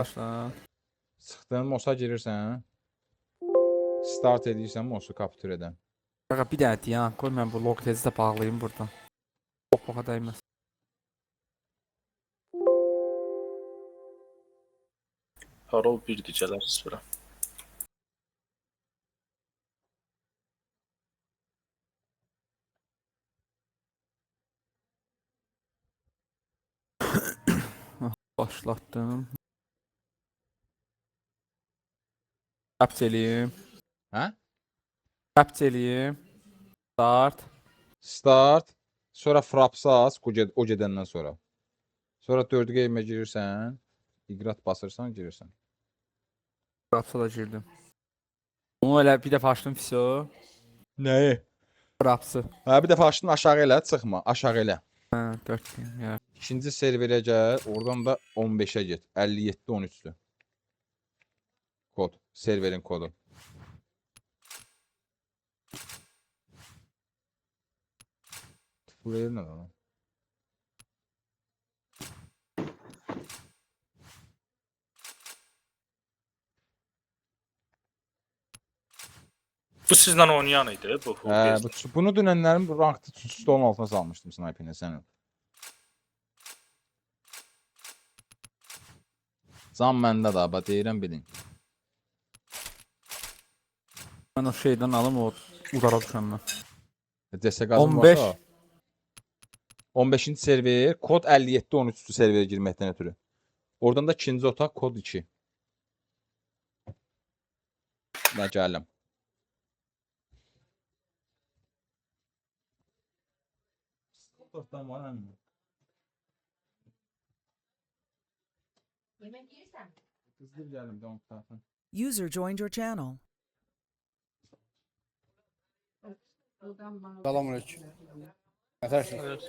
Başla. Sıxdın, MOS-a girirsən. Start edirsən MOS-u kaptur edən. Qaqa bir dənə dayan. Qoy mən bu log tezi də bağlayayım buradan. Boğa dəyməz. Parol 1-dir, gələrsiz bura. Başlatdım. Capture eləyim. Hə? Capture eləyim. Start. Start. Sonra Fraps'ı aç, o gedəndən sonra. Sonra 4 game'e girirsən. İqrat basırsan, girirsən. Fraps'a da girdim. Onu elə bir dəfə açdım fiso. Nəyi? Fraps'ı. Hə, bir dəfə açdın aşağı elə, çıxma, aşağı elə. Hə, 4 game ya. İkinci serverə gəl, oradan da 15'ə get. 57-13'dür. Kod, serverin kodu. Buraya nə lan? Bu sizlə oynayan idi bu. Bunu dünənlərin ranklı stolun altına salmışdım sniper'ine sənin. Can məndə də, bax deyirəm bilin. Mən o şeydən alım o udara düşəndən. Desə qazım 15. varsa. 15-ci server, kod 57-13'lü serverə girməkdən ötürü. Oradan da ikinci otaq kod 2. Mən gələm. Yemek yersen. Hızlı gəlim, devam tarafın. User joined your channel. Buradan bana. Selamünaleyküm. Yetersin.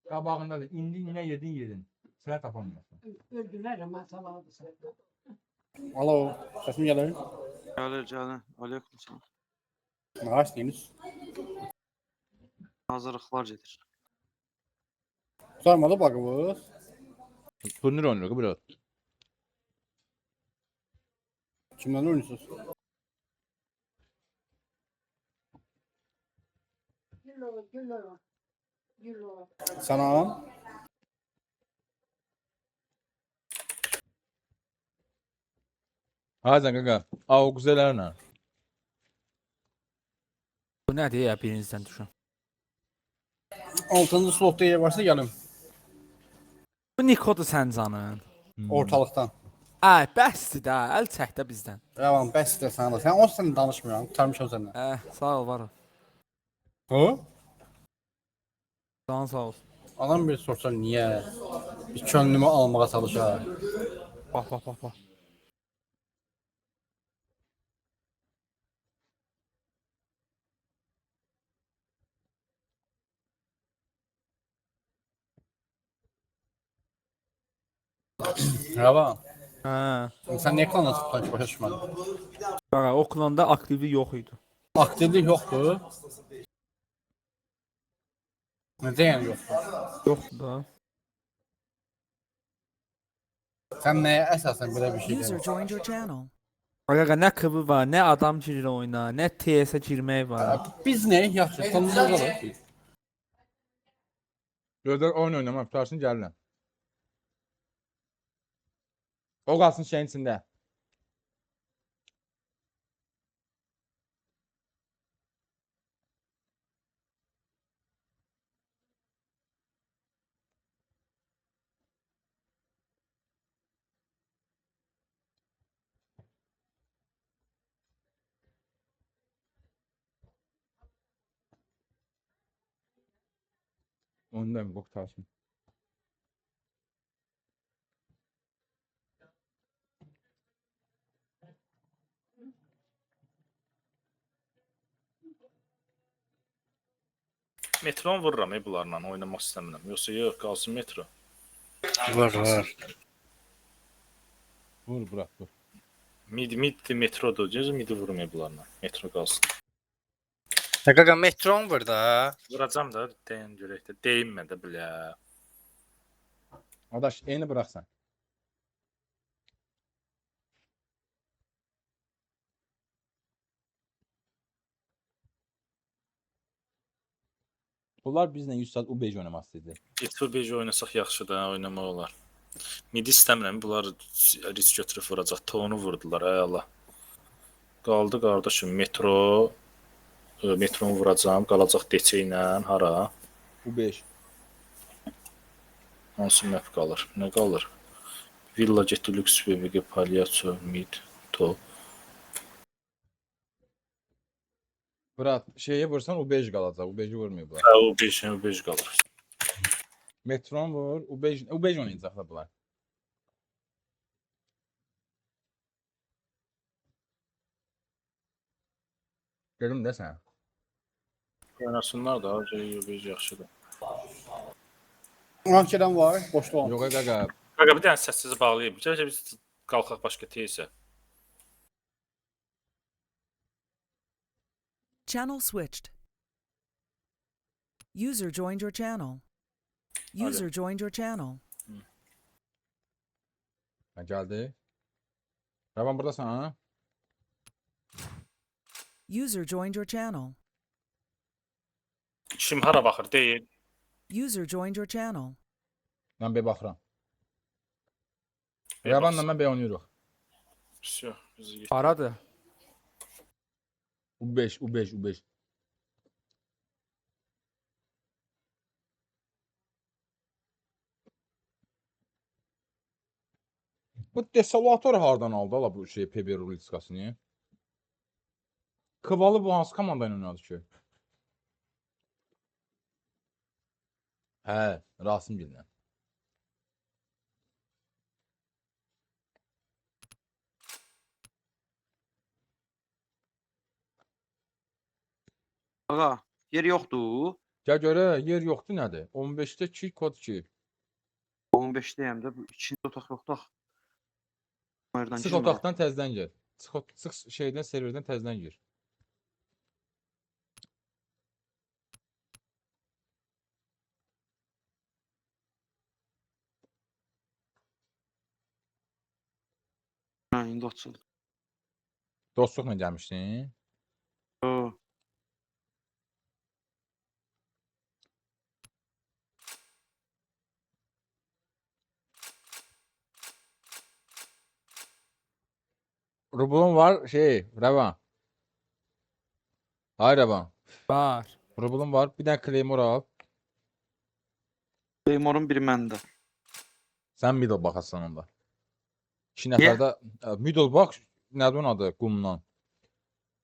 Qabağında da indi nə yedin. Sıra tapamıyorsun. Öldüler ama saladı sen. Alo, sesim gelir. Gəlir. Aleykümselam. Ne açtınız? Hazırlıqlar gedir. Sormadı bakımız. Turnir oynuyor biraz. Kimden oynuyorsunuz? Gül o. Sana. Hazan qaqa, o güzələrlə. Bu nədir ya birinizdən düşün. 6. slotda yer varsa gelin. Bu Nikodu sən canın. Ortalıktan. Ay bəsdir də, əl çək də bizdən. Yalan, bəs də sana da. Sen o seni danışmıyorum. Tutarmışam senden. Sağ ol var. Hı? Canın sağ ol. Adam bir sorsa niye? Bir könlümü almaya çalışar. Bax. Merhaba. Hə. Sen niye kanalına tıklanış başa düşmedin? Qaqa o klanda aktivlik yox idi. Aktivlik yoktu. Neden yani yoktu? Yoxdur da. Sen neye esasen böyle bir şey User diyorsun? joined your channel. Qaqa nə kıbı var, nə adam girir oyuna, nə TS-ə girmək var. Biz ne? Yaxşı, sonunda qalır. Gözlər oyun oynamaq tutarsın gəlirəm. O qalsın şeyin içində. Onu da mı qurtarsın? Metron vururam bunlarla oynamaq istəmirəm. Yoxsa yox, qalsın metro. Var. Vur, bırak, vur. Mid metrodur. Gözü midi vurum bunlarla. Metro qalsın. Qaqa metron burada. Vuracam da deyən görək də. Deyinmə də bilə. Adaş, eni bıraksan. Bunlar bizlə 100 saat U5 oynamaq istəyirdi. Getfur Beji oynasaq yaxşıdır, ha, oynamaq olar. Midi istəmirəm, bunlar risk götürüb vuracaq. Tonu vurdular, ay Allah. Qaldı qardaşım, metronu vuracam, qalacaq DC ilə, hara? U5. Hansı map qalır? Nə qalır? Villa getdi, Lux, BBG, Palyaço, Mid, Top. Fırat, şeyi vursan U5 qalacaq. U5'i vurmayıblar. Hə, o 5 qalır. Metron vur. U5 oynayacaqlar bunlar. Dedim də sən. Oynasınlar da, O5 yaxşıdır. Rankedən var, boşluq var. Yox qaqa. Qaqa, bir dənə səssizi bağlayayım. Gələcək biz qalxaq başqa teysə. Channel switched. User joined your channel. User joined your channel. Ha, gəldi. Ravan buradasan ha? User joined your channel. Kim hara baxır? Deyil. User joined your channel. Mən bir baxıram. Bir Ravanla baxsın. mən bir oynayırıq. Всё, biz getdik. Haradır? U5. Bu desalator hardan aldı ala bu şey PB Ruliskasını? Kıvalı bu hansı komandayla oynadı ki? Hə, Rasim bilən. Ağa, yer yoxdur. Gəl görə yer yoxdur nədir? 15-də 2 kod 2. 15-deyəm də bu ikinci otaq yoxdur. Oradan Çıx otaqdan təzədən gir. Çıx şeydən serverdən təzədən gir. Hə, indi açıldı. Dostluqla gəlmişdin. Yo, Rubulun var şey, Ravan. Hay Ravan. Var. Rubulun var. Bir dənə Claymore al. Claymore-un biri məndə. Sən middle baxasan onda. 2 Niyə? nəfərdə middle bax, nədir onun adı? Qumdan.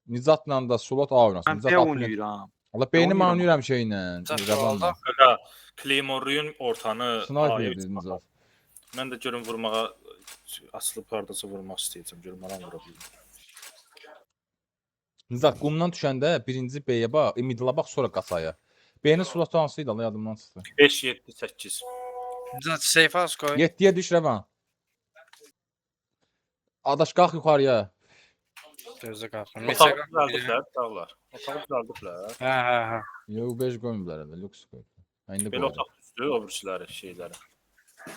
Nizatla da slot A oynasın. Mən Nizat B atlayın. oynayıram. Allah beynim oynayıram. oynayıram şeylə. Nizat Ravanla. Qaqa, Claymore'un ortanı Sniper A'ya yedin Nizat. Mən də görüm vurmağa asılıb hardasa vurmaq istəyəcəm. Görüm aram vura bilim. Nizat qumdan düşəndə birinci B'yə bax, middle-a bax, sonra qasaya. B'nin slotu hansıydı? Allah yadımdan çıxdı. 5 7 8. Safe house koy. 7-yə düş Ravan. Adaş qalx yuxarıya. Gözə qalxın. Otağı Mesela düzəldirlər, dağlar. Otağı düzəldirlər. hə. Yo 5 qoymuyorlar herhalde. Lux koy. Ha, indi Belə qoy. otaq düzdür, o birisiləri, şeyləri.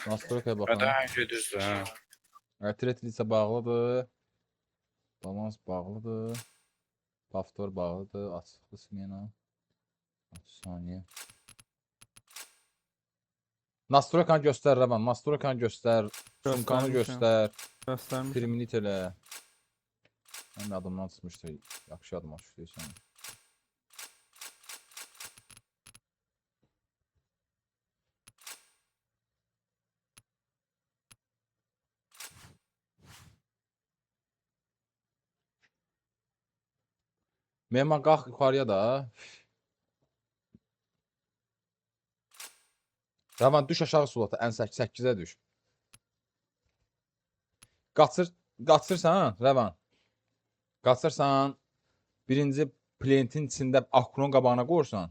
Nastroykaya Hə, baxın. hər düzdür, hə. Retretlisa bağlıdır. Balans bağlıdır. Paftor bağlıdır. Açıqlı smena. 30 saniye. Nastroykanı göstər Ravan. Nastroykanı göstər. Sumkanı Göstərmişəm. göstər. Göstərmiş. Terminit elə. Mən də adımdan çıxmışdı. Yaxşı adım açmışdı. Mehman qalx yuxarıya da. Ravan düş aşağı sulata. Ən 8-ə düş. Qaçırsan Ravan. Qaçırsan birinci plantin içində akron qabağına qoyursan.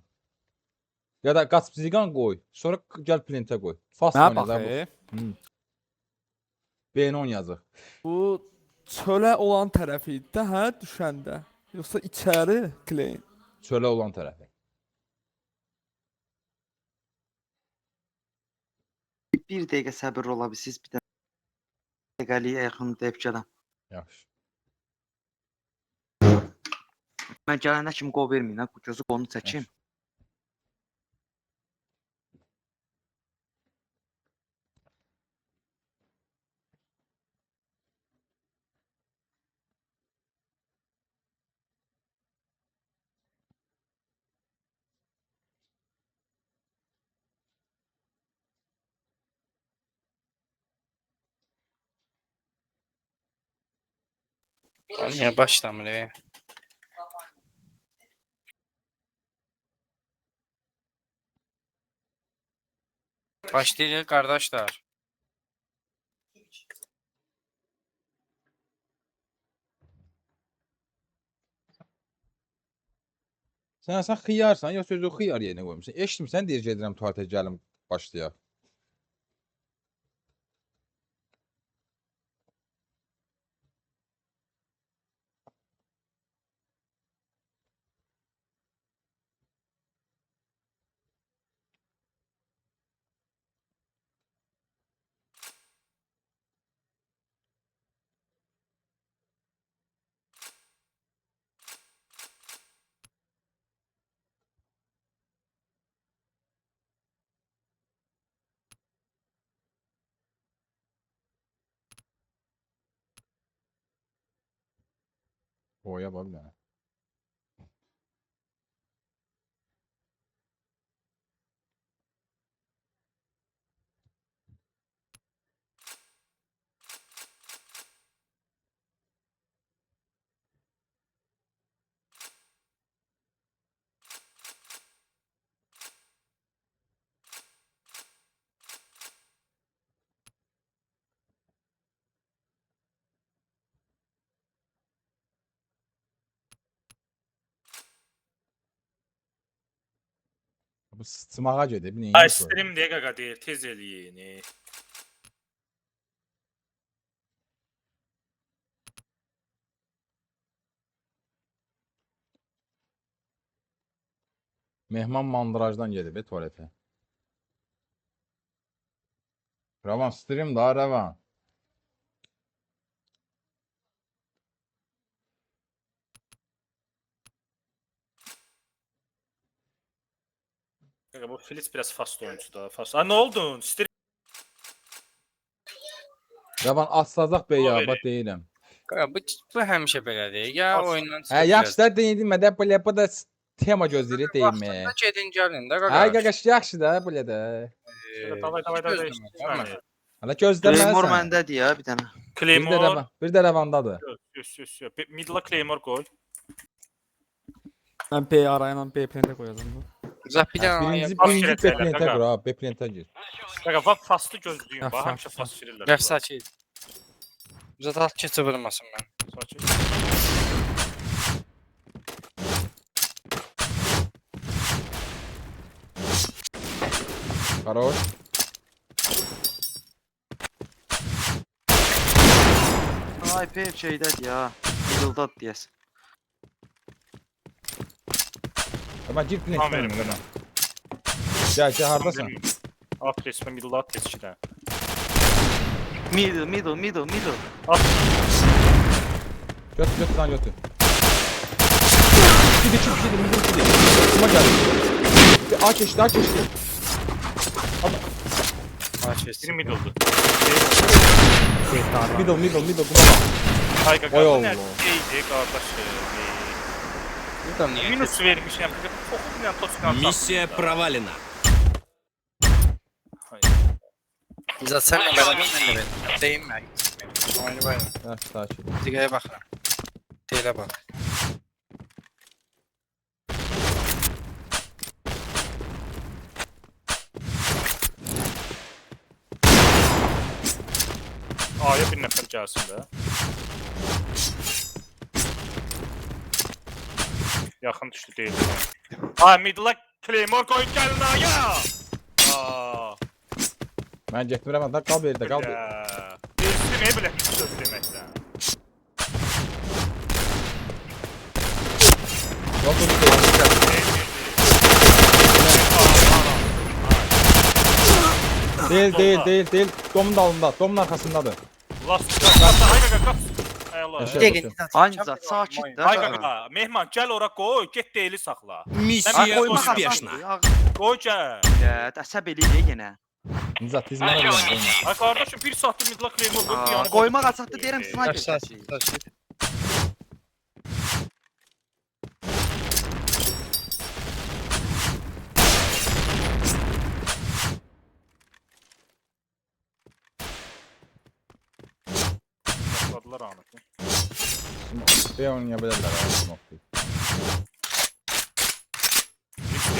Ya da qaç ziqan qoy. Sonra gəl plantə qoy. Fast Nə oyna da bu. baxı? B10 yazıq. Bu çölə olan tərəfi idi də, hə, düşəndə. Yoxsa içəri Clay. Çölə olan tərəfi. Bir dəqiqə səbir ola biləsiniz. Bir dəqiqəliyə yaxın deyib gələm. Yaxşı. Mən gələndə kimi qol verməyin, ha. Bu gözü qolunu çəkim. Niye başlamır? Başlayacak kardeşler. Sən xiyarsan, ya sözü xiyar yerinə qoymuşsan. Eşitmirsən deyir gedirəm tualetə gəlim başlayaq. Oya bax bir dənə. Bu sıçmağa gedib, neyin? Ay stream deyə qaqa deyir, tez eləyin. Mehman mandırajdan gedib tualetə. Ravan stream da Ravan. Qaqa bu Filiz biraz fast oyuncudur. Fast. Ay nə oldun? Stream Ravan atılacaq bey ya, Aferin. bax deyirəm. Bu həmişə belədir. Ya As- oyundan Hə, yaxşılar deyilmə də belə bu da tema gözləyirik deyilməyə. Vaxtında gedin gəlin də Ay qardaş. qaqaş yaxşı da belə də. davay davay. Hələ gözləməlisən. Claymore məndədir ya bir dənə. Claymore. Bir də Ravandadır. Yok. Middle'a Claymore koy. Mən B arayla B plantə qoyacağam. Zap bir dənə Birinci Pas birinci şirətlərlə, B-plantə qaqa. qur ha, B-plantə gir. Qaqa bak fastı gözlüyüm. Ha, Bak fast, həmişə fast verirlər. Rəf sakin. Zat alt keçə vurmasın mən. Sakin. Qaroş. Sniper şeydədir ya. Middle'dadır deyəsən. Amma gir Tamam, plantə verim, mənimlə. Gəl, hardasan? At resmen middle'a at tezçidən. Middle. At. Götür lan götür. Gidi. Kuma geldi. A geçti. Aç Biri keçsin. middle'dı. Middle. Kuma bak. Ay qaqa Oy bu Allah. nə şeydi qardaşım. Bu da niyə? Minus vermişəm. Oxumlayan toskan. Миссия провалена. Zat sənlə bərabər mən də deyim mən. Oyunu var. Hə, sakin. Digərə baxıram. Deyilə bax. A'ya bir nəfər gəlsin də. Yaxın düşdü deyil. Ay middle'a Claymore koyun gəlin A'ya. Aa. Mən getmirəm, da qal yerdə, qal. Birisi ne bile söz deməkdən. Değil. Domun dalında, domun arkasındadır. Last ay qaqa qaç. Ay Allah. Yaşa. Aynı zat sakit də. Ay qaqa, Mehman gəl ora qoy, get deyili saxla. Миссия Qoymaq успешна. asandır. Qoy gəl. Ya, əsəb eləyir yenə. Nizat, dizmən oynayın. Ay qardaşım bir saatdır middle Claymore qoy piyanı. Qoymaq asandır deyirəm sniper Rəf çəkir. sakin. Başladılar anı. B oynaya bilərlər. Smoke.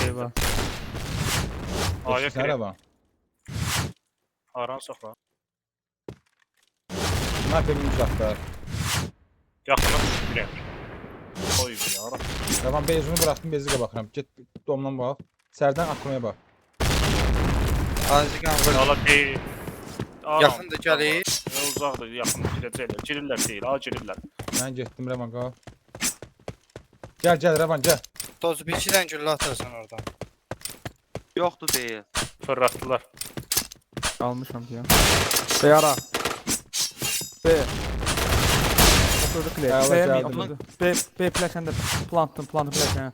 Eyvah. Aya Sənə girib. bax. Aran saxla. Sniper uzaqda. Yaxına düşürəm. Oy ya. Tamam bezini bıraktım bezine bakıram. Git domdan bak. Serden Akro'ya bak. Azigan vur. Ala deyil. Yaxındır, gəlir. Uzaqdır, yaxındır, girəcəklər. Girirlər deyil, ha girirlər. Ben gittim Revan kal. Gel Revan gel. Toz bir 2-dən güllə atarsan oradan. Yoxdur deyil. Fırlatdılar. Almışam ki. B ara. B. Oturdu klip. Eyvallah, B mi geldim. oturdu? B plakende plantın plakende.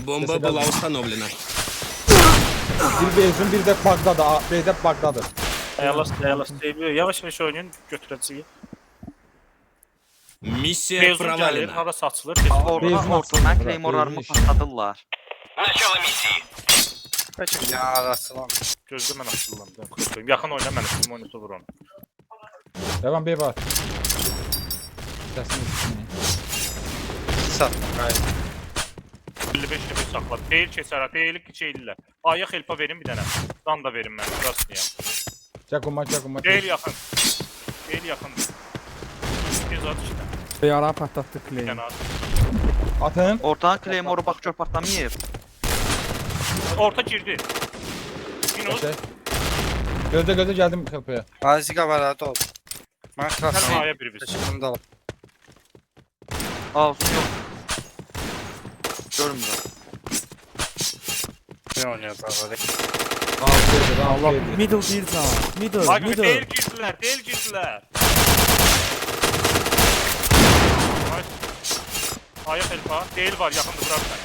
Бомба была установлена. Bir bezin bir de Bagdad'da. B'de Bagdad'dır. Ayalas deyil. Yavaş-yavaş oynayın, götürəcəyik. Миссия Mezun gəlir, провалена. hara saçılır. Oradan ortadan Claymore'larımı patladılar. Начало миссии. Bəlkə bir dənə arasılan. Gözdə mən açıldım, qorxuyum. Yaxın oyna mən üstüm oyunu vur onu. Revan B var. Sesini üstüne. Satma qayıt. 55 dəfə saxla. Deyil keçərə, deyil keçəyirlər. Aya xelpa verin bir dənə. Dan da verin mən, rastlayam. Çakuma. Deyil yaxın. Deyil yaxın. Göz at işte. B ara patlattı klip. Kənar. Atın. Ortadan Claymore'u bax gör partlamayıb. Orta girdi. Minus. Şey. Gözde geldim kapıya. Aziga var, hadi ol. Mən Sən klasayım. aya bir biz. Şimdi al. Olsun yox. Görmürəm. Ne oynayacaq hadi. Allah middle bir can. Middle. Bak deyil girdiler, deyil girdiler. Aya xelpa. Deyil var, yaxındır bıraksan.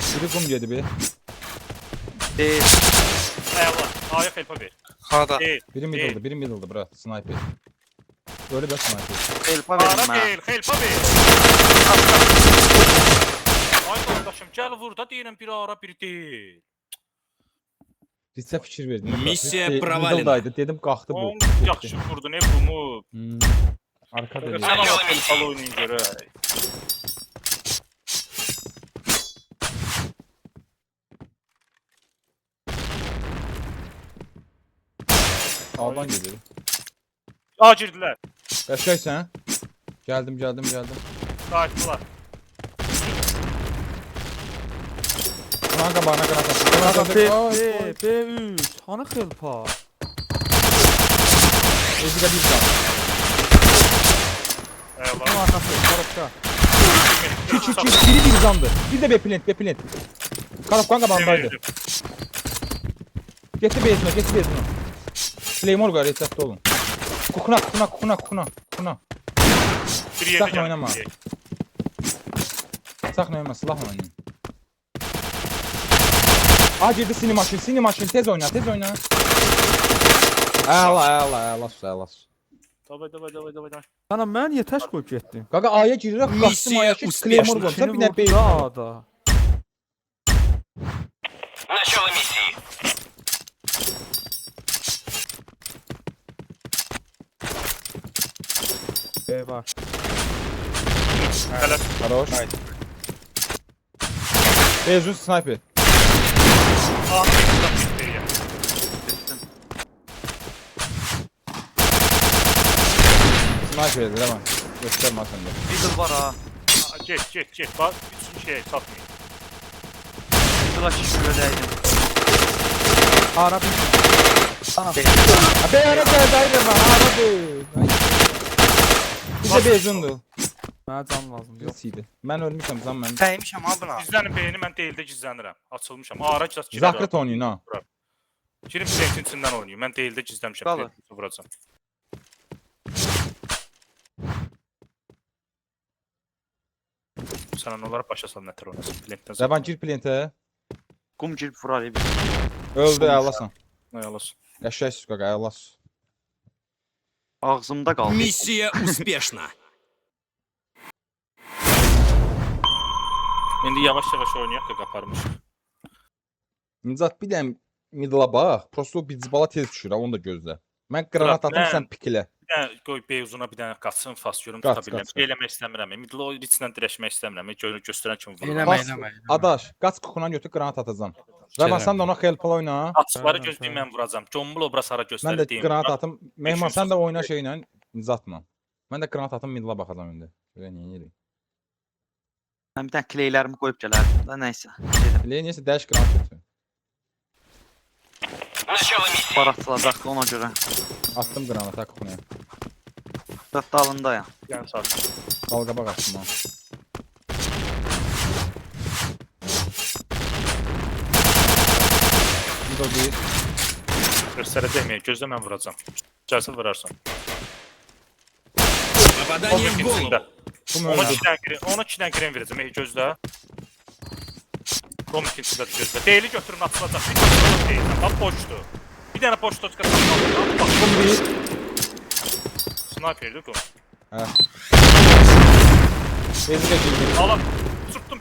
Biri kum yedi bir. Deyil. Eyvallah. Aya xelpa ver. Hada. Deyil. Biri middle'dı bırak. Sniper. Öyle bir sniper. Elpa verin Ara mənə. deyil, xelpa ver. Ay qardaşım, gəl vur da deyirəm bir ara bir deyil. Risə fikir verdim. Missiya Risk provalena. middle'daydı. Dedim qalxdı bu. On yaxşı vurdu, ne bunu? Arka dedi. Sən ala xelpalı oynayın görək. Ağdan geliyor. A girdilər. Qəşəngsən? Geldim. Qayıtdılar. Buna qabağına qanat atın. B3. Hanı xelpa? Ezgidə bir can. Eyvallah. Bunun arkası. Korupta. Biri bir candı. Bir de B plant. Karafkan qabağındaydı. Getdi bezine. Claymore var, resetdə olun. Kukuna. Bir yerdə Sakın oynama. Saxla oynama, silahla oynayın. A girdi sini maşın, tez oyna. Əla. Davay. Sana mən niyə təş qoyub getdim? Qaqa A'ya girirək, qaçdım Missiya A'ya ki, uspешна. Claymore qoymuşam, bir dənə B. A'da. Начало миссии. B var. Hələ Хорош. Bezun sniper. A girdilər. Sniper dedi, hemen. Gösterme atın da. Middle var ha. Get. Bak, bütün şey satmayın. Middle'a şişirədəydim. Ara bir. Sana. B ara geldi, aradı. Bir de Bezun'du. Mənə can lazımdır. Yox. Yoxsiydi. Mən ölmüşəm, zan mən. Dəymişəm ha buna. Gizlənin beyni, mən deyildə gizlənirəm. Açılmışam. Ara giras girir. Zakret oynayın ha. Girim plentin içindən oynayım. Mən deyildə gizləmişəm. Qalır. Plentini vuracam. Sən onlara başa sal nətər oynasın. Plentdən Revan gir plantə. Qum girib vurar evi. Öldü, əlasan. Ayalasın. Yaşayırsınız qaqa, əlas. Ağzımda qaldı. Миссия успешна. İndi yavaş-yavaş oynayaq da qaparmışıq. Nicat bir dənə middle-a bax. Prosto bir bala tez düşür ha, onu da gözlə. Mən qranat atım, Mən- sən piklə. Bir dənə qoy Beyzuna bir dənə qaçsın, fast görüm Qaç, tuta bilirəm. qaç, Şey eləmək istəmirəm. Midlo içindən dirəşmək istəmirəm. Göstərən kimi vururam. Eləmə, Bas, eləmə. Adaş, qaç kukundan götür qranat atacağam. Rəvan sən də ona help oyna. Açıqları Tamam, gözləyim tamam. mən vuracam. Combul obraz hara Mən göstərir də deyim. qranat atım. Mehman sən də 500 oyna şeylə nizatla. Mən də qranat atım midla baxacam indi. Belə niyə yedik? Mən bir dənə kleylərimi qoyub gələrdim da, nəysə. Gedim. Elə neysə dəş qranat götür. Начало миссии. Barakçılacaqdı ona görə. Attım qranata kukunaya. Dörd dalındayam. Yəni saat. Dalqabaq attım ha. Bir də bir. Göstərəcəm, gözlə mən vuracam. Gəlsə vurarsan. Попадание в голову. İçində. Bu Ona möhür. 2 dənə krem verəcəm. Gözlə. Rom ikincisidə də gözlə. Deyli götürün atılacaq. Bir dənə deyilsən. Bax boşdur. Bir dənə boş toçka tapmalıyam. Bax Bu bir. sniperdir bu. Hə. Bezə girdim. Ala.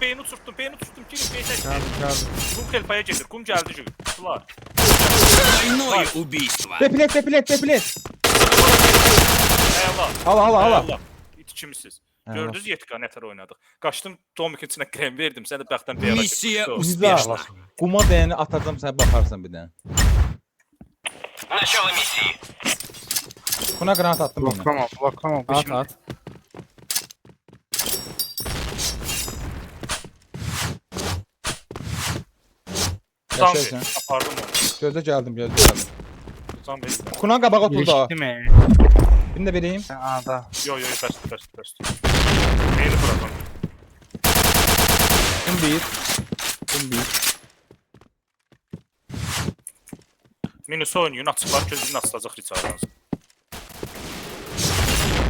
Beyni uçurtdum. Girin beyni. Gəldim. Kum kelpaya gedir. Kum gəldi jüq. Sular. Двойное убийство. Depilet. Eyvallah. Ala. Eyvallah. İt kimisiz. Eyvallah. Gördünüz Yetka nətər oynadıq. Qaçdım Tomik içinə krem verdim. Sən də bəxtdən bir ara Миссия getdin. успешна. Quma dəyəni atacam, sən baxarsan bir dənə. Начало миссии. Buna qranat attım bunu. Bloklama. At. Tam Yaşayırsan. ver. Apardım onu. Gözlə gəldim. Tam ver. Kuna qabağa otur da. Geçti mi? Birini də vereyim. A'da. Yo, bəs. Beyni buradan. Bun bir. Minus oynayın, açıqlar gözünü açılacaq Richard'dan.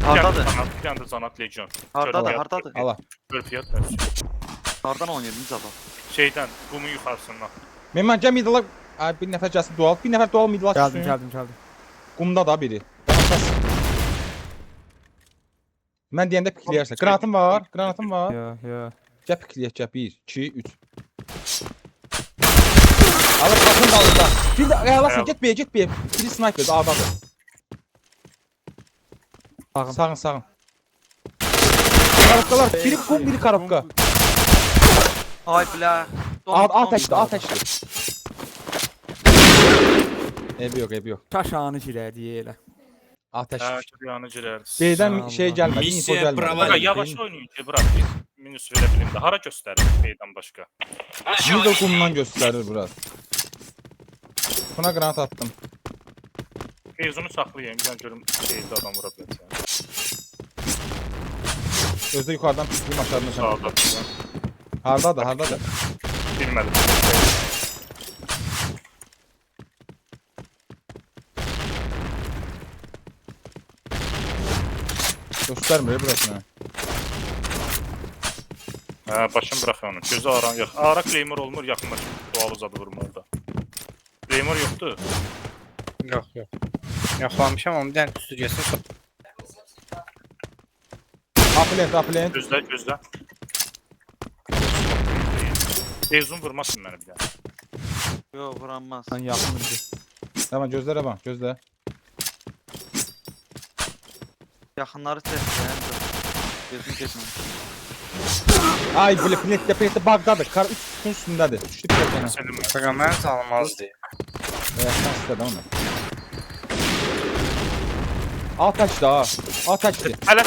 Hardadır? Bir dənə də Zanat Legion. Hardadır? Ala. Görpiyat. Hardan oynayırdınız adam? Şeydən, qumun yuxarısından. Mehman gəl midala. Ay bir nəfər gəlsin dual. Bir nəfər dual midala çıxsın. Gəldim. Qumda da biri. Mən deyəndə pikləyərsən. Qranatım var. Yo. Gəl pikləyək, gəl. 1, 2, 3. Alır qapının dalında. Bir də ayalasın, get B. Biri sniperdir, A'dadır. Sağın. Karabkalar, biri kum, biri karabka. Ay bilə. Ateşli. Ebi yok. Kaşanı girədi elə. Ateş. Yanı girərdi. B'den şey gelmedi, info Missiya gelmedi. bravo. Bak, yavaş oynayın ki, bırak bir minus verə bilim də. Hara göstərir B'dən başqa? Начало Middle миссии. kumdan gösterir biraz. Buna granat attım. Beyzunu saxlayayım, bir dənə görüm B'də adam vura biləcək. Gözde yukarıdan pikliyim aşağıdan Sağda. Hardadır. Bilmədim. Göstermiyor burasını. Hə, başım bırax onu. Gözü aran yox. Ara Claymore olmur, yaxınlaşıb dual uzadı vurma orada. Claymore yoxdur. Yok. Yoxlamışam ama bir tane üstü gelsin. Apelent. Gözlə. Beyzun vurmasın məni bir dənə. Yo, vuranmaz. Sən yaxındır. Tamam gözlere bak, gözle. Yaxınları çəkdi. Gözüm getmir. Ay böyle plette bug'dadır. Kar 3 kutunun üstündedir. Üçlü plette. Selim mən. Bakalım ben salmazdı. Ayaktan istedim onu. Ateşli. Hələ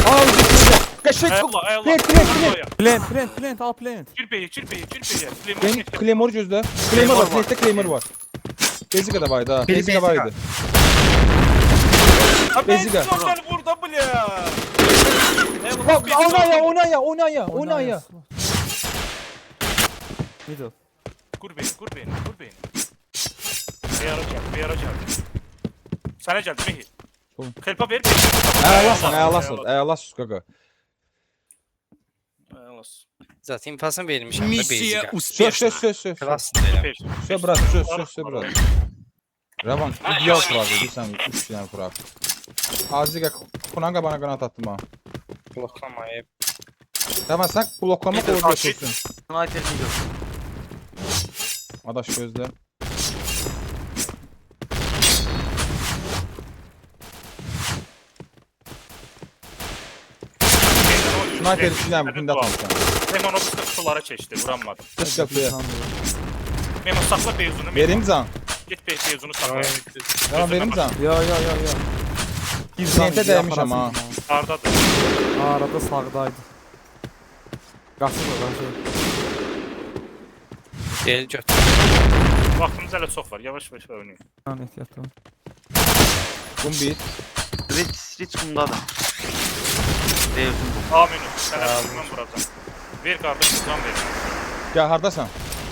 Al bir kaşık. Eyvallah. Plant, al plant. Gir B'yə. Benim Claymore gözle. Claymore var. Plette Claymore var. Basica da vardı ha. Biri Basica Basica. vardı. Basica. burada bля. Bak ona ya. Middle. Kur beni. Bir ara gəldi. Sənə gəldi Mehi. Oğlum. Helpa ver. Eyvallah kaka. Zaten infasını vermişim. Миссия Söz. успешна. Klas derim. Söz bırak. Ravan ideal kurak edirsən 3 dənə kurak. Azıqa kunan qabana qanat attım ha. Bloklamayı. Tamam sen bloklama Bir de koyuyorsun. Sniper'ini gör. Adaş gözle. Sniper 2 dənə pində atmışsan. Memon o kutulara keçdi, vuranmadım. Çıx qapıya. Memon saxla Beyzunu. Verim can. Git Beyzunu saxla. Tamam verim can. Yo. Plantə dəymiş amma. Hardadır? Arada sağdaydı. Qaçır o, qaçır. Gel götür. Vaxtımız hələ çox var. Yavaş-yavaş oynayın. Lan ehtiyatlı. Bum 1. Ritz kumdadır. Beyazın bu. Amin. Sənə vuracam. Ver qardaş, can ver. Gəl hardasan?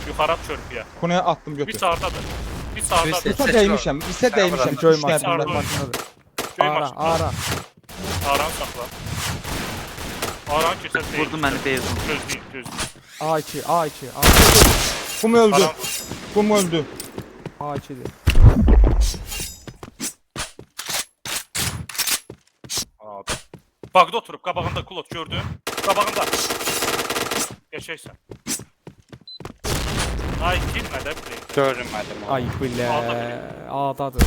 Yuxarı at körpüyə. Kunaya attım Bir götür. sağdadır. Bir sağdadır. Usta dəymişəm. İsə dəymişəm. Göy Üç maçı. nəfər. Pində. Maçınadır. Göy Ara, maçı. ara. Aran saxla. Aran keçər deyil. Vurdu məni Beyazın. Gözləyin. A2. Bum öldü. Aran Bum öldü. A2'dir. Adı. Bagda oturub, qabağında kulot gördün? Qabağında. Geçəysən. Ay, girmə də play. Görünmədim. Ay bilə. A'dadır.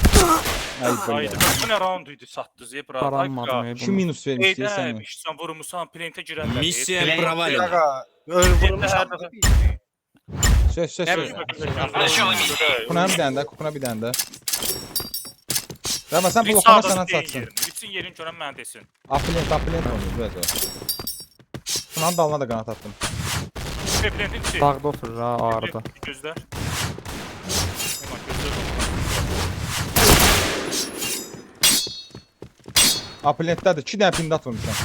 Ay Haydi, belə. bu nə round idi, satdı Zebra. Qaranmadım ey Şu bunu. minus vermişdi sən. Eydəymişsən, vurmusan, plantə girənlər. Missия провалена. Vurmuşam. Söz. Начало миссии. Kuna bir dənə də, kuna bir dənə də. Rəma sən Bir bloklama sağda sənə deyin çatsın. yerini. Bütün yerin görən mənə desin. Apelent oynuyor biraz o. Kunanın dalına da qanat attım. Və plantin içi. Sağda oturur ha arada. Gözlər. Hemen gözlər. Apelentdədir. 2 dənə pində atmışam.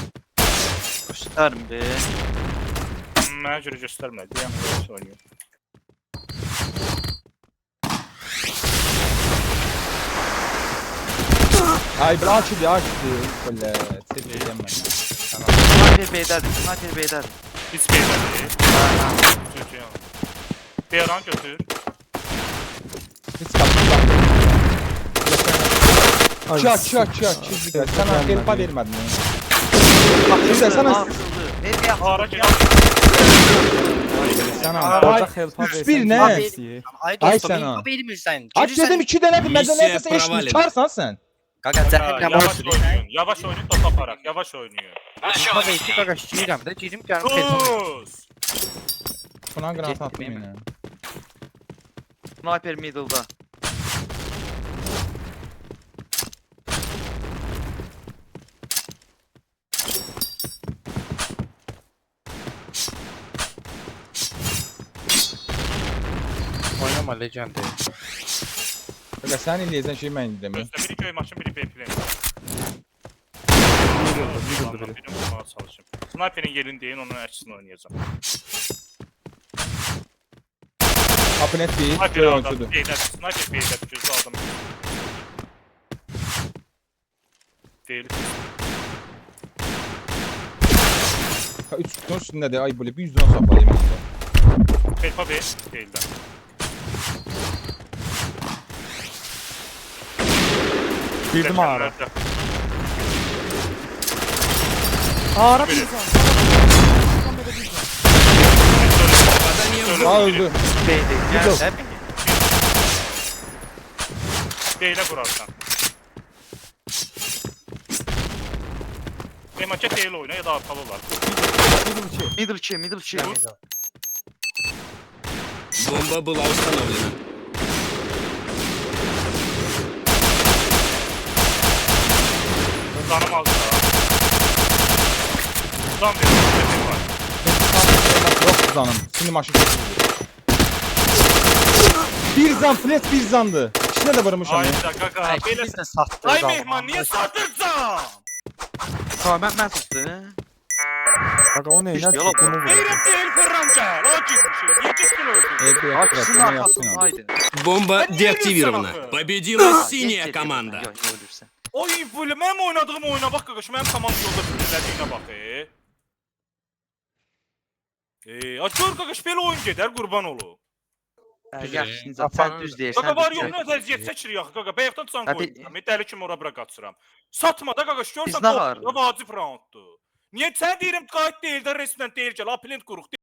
Göstərim be. Mənə görə göstərmə. Deyəm, böyle oynayır. Ay bir açdı. Belə sevəcəm mən. Sniper B'dədir. Sniper B'dədir. Hiç beylədir. Beyran götür. Heç qapıdan. Ay, Çak. Sən helpa vermədin. Şimdi sən Atıldı. Ev Ara yaxşı. gel. sən Orada helpa üç versən. bir nə? nə istəyir? Ay Ay dostum, sən ha. bu bilmirsən. Aç dedim 2 dənədir. Məndə Missiya nəsə eşitmiş. provalena. Karsan sən. Qaqa zəhərlə Yavaş var. oynayın. Yavaş oynayın, top aparaq. Yavaş oynayın. Начало Qaqa миссии. iki qaqa şişirəm də girim gəlib keçəm. Sus. Kunan qanat Getdim, attım yemin. yenə. Sniper middle'da. Oynama legend. Qaqa sən eləyəcən şey mən demirəm. Gözlə, biri göy maçın, biri B plan. Biri vurmağa çalışım. Sniper'in yerini deyin, onun əksini oynayacağım. Apelent değil. Sniper Göy aldım, oyuncudur. B'də, sniper B'də, gözlə aldım. Deyil. 3 kutunun üstündədir. Ay böyle bir 100 lira saxlayayım. Helpa B, deyildən. Girdim ara. Dəfənlərdə. Ara Biri. bir can. Попадание в Aa голову. öldü. B'de. Middle. Gel. Deylə vurarsan. Demaçə deyil oyna ya da arxalı olar. Middle 2. Middle 2. Бомба была установлена. Canım aldı da. Can verir. Var. Yok zanım. Şimdi maçı çok iyi. Bir zan, flat bir zandı. İçine de varmışam ya. Ayda qaqa. Ay Belə biz də satdıq. Ay mehman, niyə satırsan? Tamam ben sattım. Bak o ne? Düştü, Ne yola tuttuğunu vurdu. Deyirəm deyil fırramca. O girmişik. Niyə keçsin öldü? Evde yok. Açsın Bunu yapsın arkasında abi. haydi. Бомба А не деактивирована. вирусом. Победила синяя команда. Yok ölürsen. Oy böyle mənim oynadığım oyuna bax qaqaş, mənim komanda yolda bitirlədiyinə bax. Açır qaqaş belə oyun gedər, qurban olum. Yaxşı Nizam sen düz deyirsən. Qaqa var düz yox, deyirsən. nə vəziyyət çəkirik axı qaqa. Bayaqdan can Abi- qoydum. Dəli kimi ora bura qaçıram. Satma da qaqaş, görsən Biz nə var? vacib rounddur. Niyə sən deyirəm qayıt deyil də resmen deyir ki, apelent quruq.